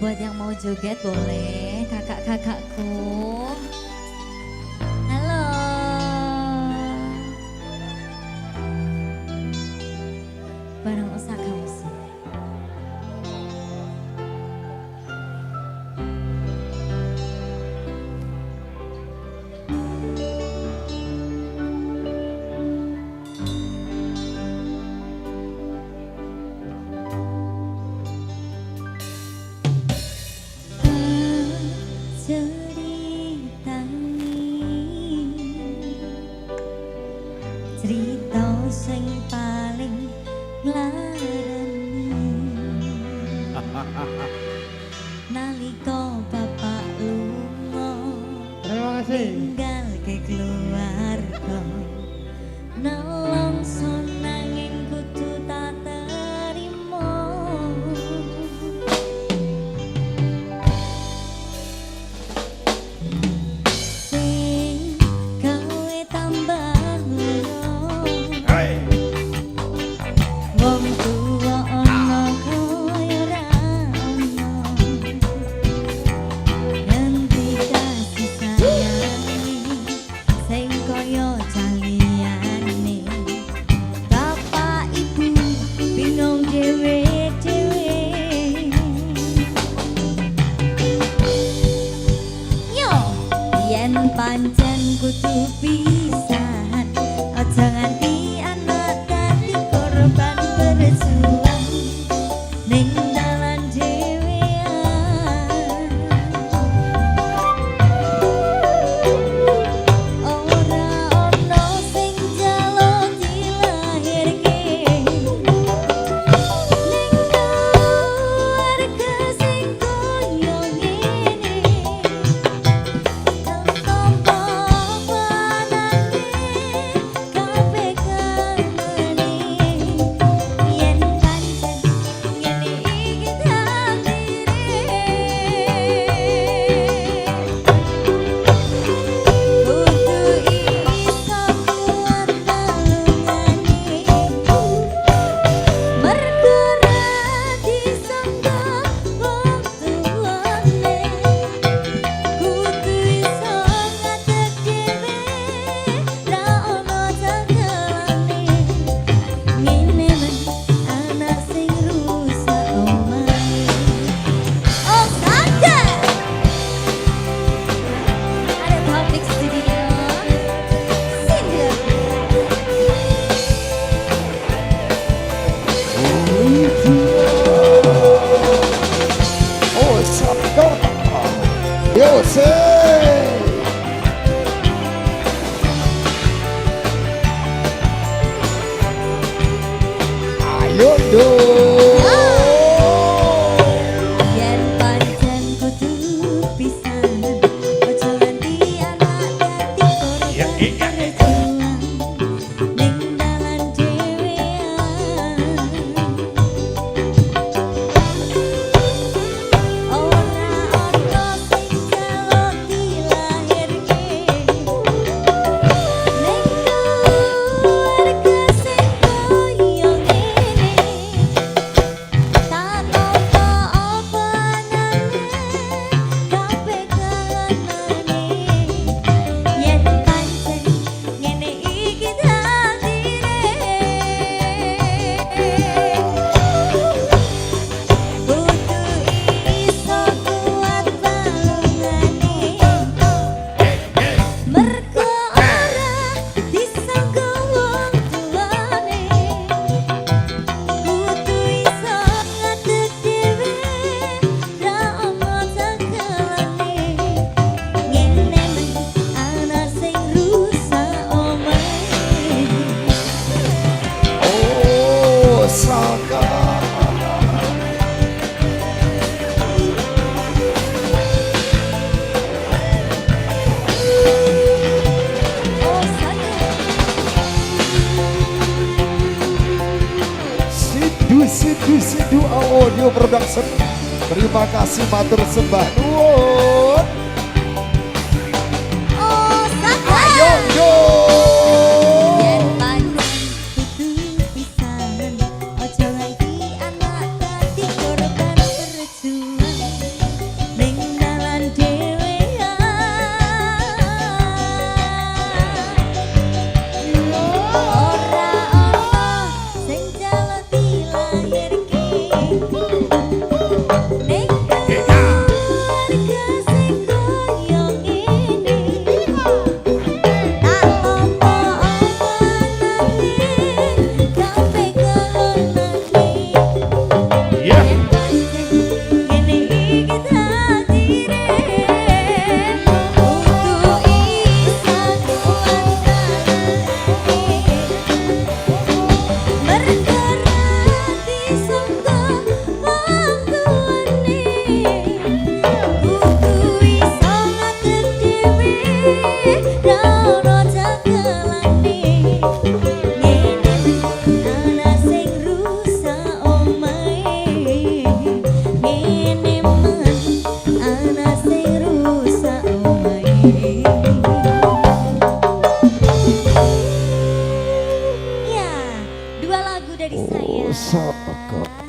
Buat yang mau joget boleh, kakak-kakakku. Halo. Bareng Osaka Musik. Cerita sing paling nglarani nalika bapak lunga tinggal ke keluarga nelongso nanging kudu tak terima sing gawe tambah wong tuwa ana kaya ra ono nganti kasih sayangi sing kaya jaliyane bapak ibu bingung dhewe-dhewe yo yen pancen kudu pisahan aja nganti anak dadi korban berjuang ning dalan dhewean ora ono sing jaluk dilahirke ning keluarga sing koyo ngene tanpa panane kabeh kanane yen pancen ngene iki takdire kudu iso kuat balungane mergo ra disangka wong tuwane kudu iso ngadeg dhewe ra ono janggalane ngene men anak sing rusak omahe oh saja ada public studio single Osaka. Yo say. Ayo dong. yen pancen kudu pisahan aja nganti anak dadi korban berjuang ning dalan dhewean ora ono sing jaluk dilahirke ning keluarga sing koyo ngene tanpa panane kabeh kanane yen pancen ngene iki takdire kudu iso kuat balungane mergo ora disangka wong tuwane kudu iso ngadeg dhewe ra ono janggalane ngene men anak sing rusak omahe Osaka. oh sana Sidu Audio Production. Terima kasih matur sembah nuwun. oh sana Ayo yo. yen pancen kudu pisahan aja nganti anak dadi korban berjuang dari Oh saya. Saka